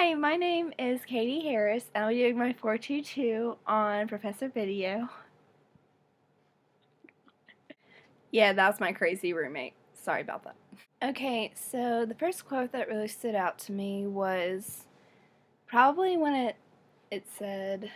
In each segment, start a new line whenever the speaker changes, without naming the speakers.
Hi, my name is Katie Harris, and I'll be doing my 422 on Professor Video. Yeah, that's my crazy roommate. Sorry about that. Okay, so the first quote that really stood out to me was probably when it said,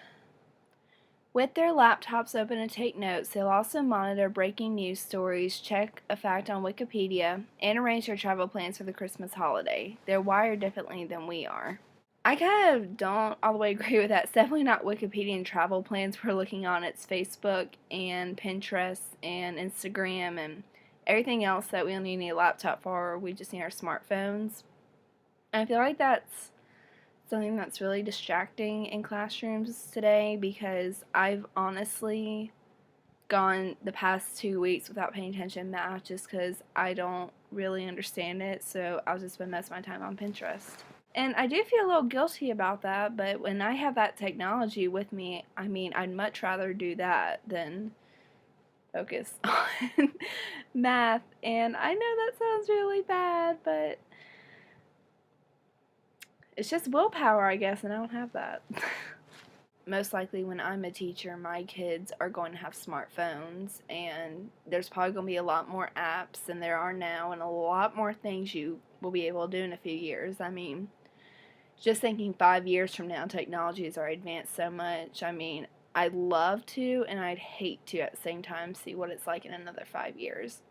with their laptops open to take notes, they'll also monitor breaking news stories, check a fact on Wikipedia, and arrange their travel plans for the Christmas holiday. They're wired differently than we are. I kind of don't all the way agree with that. It's definitely not Wikipedia and travel plans we're looking on. It's Facebook and Pinterest and Instagram and everything else that we don't need a laptop for. We just need our smartphones. And I feel like that's something that's really distracting in classrooms today because I've honestly gone the past 2 weeks without paying attention to math just because I don't really understand it. So I've just been messing my time on Pinterest. And I do feel a little guilty about that, but when I have that technology with me, I mean, I'd much rather do that than focus on math. And I know that sounds really bad, but it's just willpower, I guess, and I don't have that. Most likely when I'm a teacher, my kids are going to have smartphones, and there's probably going to be a lot more apps than there are now, and a lot more things you will be able to do in a few years. I mean, just thinking 5 years from now, technologies are advanced so much. I mean, I'd love to, and I'd hate to at the same time see what it's like in another 5 years.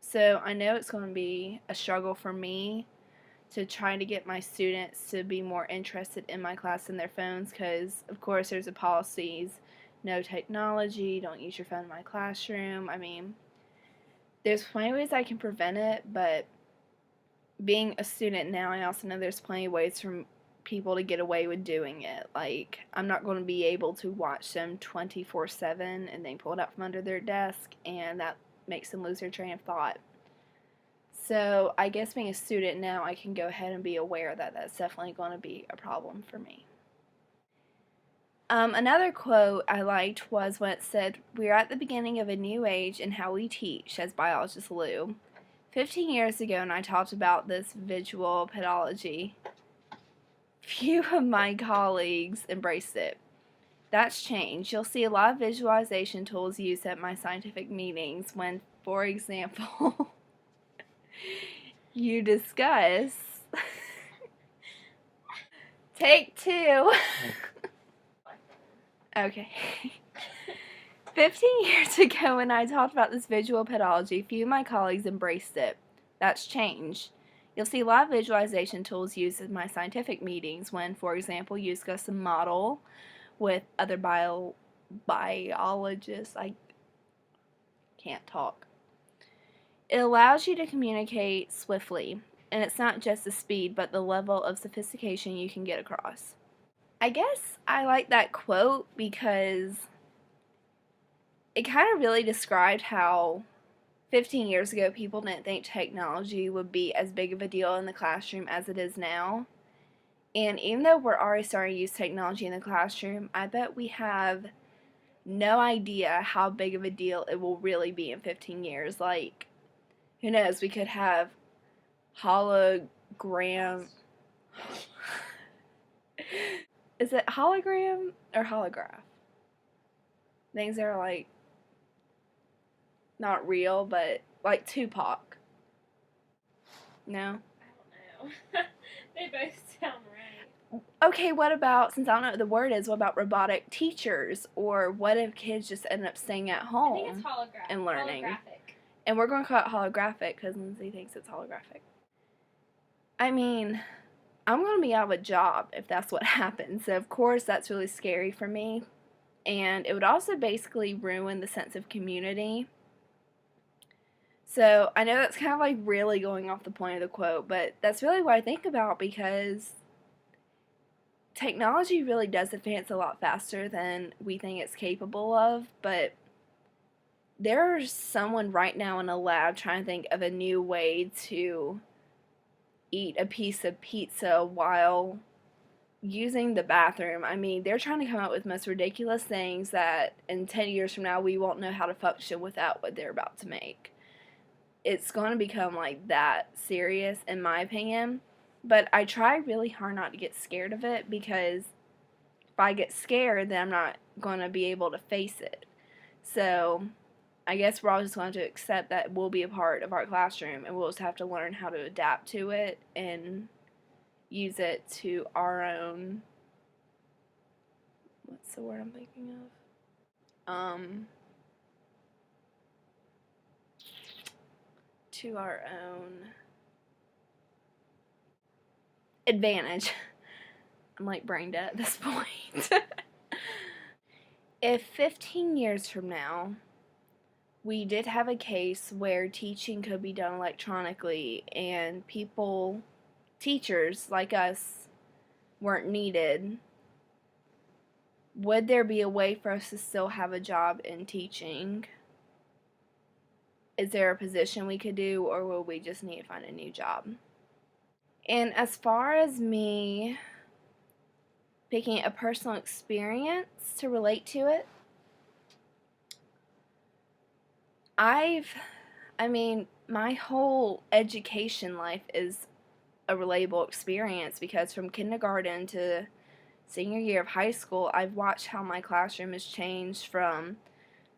So I know it's going to be a struggle for me to try to get my students to be more interested in my class than their phones because, of course, there's the policies, no technology, don't use your phone in my classroom. I mean, there's plenty of ways I can prevent it, but being a student now, I also know there's plenty of ways for people to get away with doing it. Like, I'm not going to be able to watch them 24/7 and then pull it out from under their desk, and that makes them lose their train of thought. So I guess being a student now, I can go ahead and be aware that that's definitely going to be a problem for me. Another quote I liked was when it said, "We're at the beginning of a new age in how we teach," says biologist Lou. 15 years ago, and I talked about this visual pedagogy, few of my colleagues embraced it. That's changed. You'll see a lot of visualization tools used at my scientific meetings when, for example, you discuss. Take two. Okay. 15 years ago when I talked about this visual pedagogy, few of my colleagues embraced it. That's changed. You'll see a lot of visualization tools used in my scientific meetings when, for example, you discuss a model with other biologists. I can't talk. It allows you to communicate swiftly, and it's not just the speed, but the level of sophistication you can get across. I guess I like that quote because it kind of really described how 15 years ago people didn't think technology would be as big of a deal in the classroom as it is now. And even though we're already starting to use technology in the classroom, I bet we have no idea how big of a deal it will really be in 15 years. Like, who knows, we could have hologram. Is it hologram or holograph? Things that are like not real, but like Tupac. No?
I don't know. They both sound right.
Okay, what about, since I don't know what the word is, what about robotic teachers? Or what if kids just end up staying at
I think
home
it's
and learning?
Holographic.
And we're going to call it holographic because Lindsay thinks it's holographic. I mean, I'm going to be out of a job if that's what happens. So, of course, that's really scary for me. And it would also basically ruin the sense of community. So, I know that's kind of like really going off the point of the quote, but that's really what I think about because technology really does advance a lot faster than we think it's capable of, but there's someone right now in a lab trying to think of a new way to eat a piece of pizza while using the bathroom. I mean, they're trying to come up with most ridiculous things that in 10 years from now we won't know how to function without what they're about to make. It's going to become like that serious, in my opinion. But I try really hard not to get scared of it, because if I get scared, then I'm not going to be able to face it. So I guess we're all just going to accept that will be a part of our classroom, and we'll just have to learn how to adapt to it and use it to our own, what's the word I'm thinking of? To our own advantage. I'm like brain dead at this point. If 15 years from now we did have a case where teaching could be done electronically and teachers like us, weren't needed, would there be a way for us to still have a job in teaching? Is there a position we could do, or will we just need to find a new job? And as far as me picking a personal experience to relate to it, my whole education life is a relatable experience, because from kindergarten to senior year of high school, I've watched how my classroom has changed from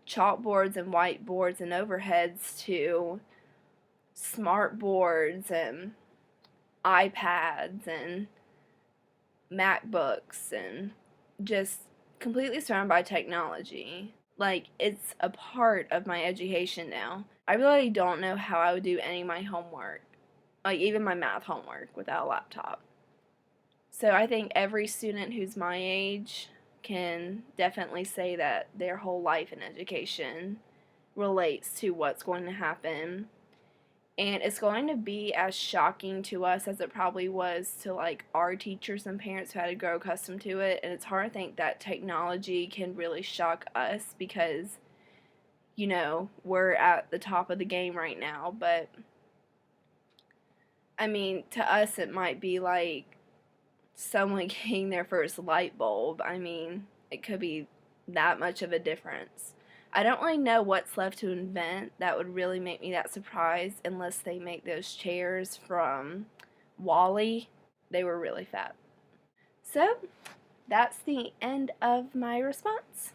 chalkboards and whiteboards and overheads to smart boards and iPads and MacBooks, and just completely surrounded by technology. Like, it's a part of my education now. I really don't know how I would do any of my homework, like even my math homework, without a laptop. So I think every student who's my age can definitely say that their whole life in education relates to what's going to happen. And it's going to be as shocking to us as it probably was to like our teachers and parents who had to grow accustomed to it. And it's hard to think that technology can really shock us, because, you know, we're at the top of the game right now. But I mean, to us it might be like someone getting their first light bulb. I mean, it could be that much of a difference. I don't really know what's left to invent that would really make me that surprised, unless they make those chairs from Wall-E. They were really fat. So, that's the end of my response.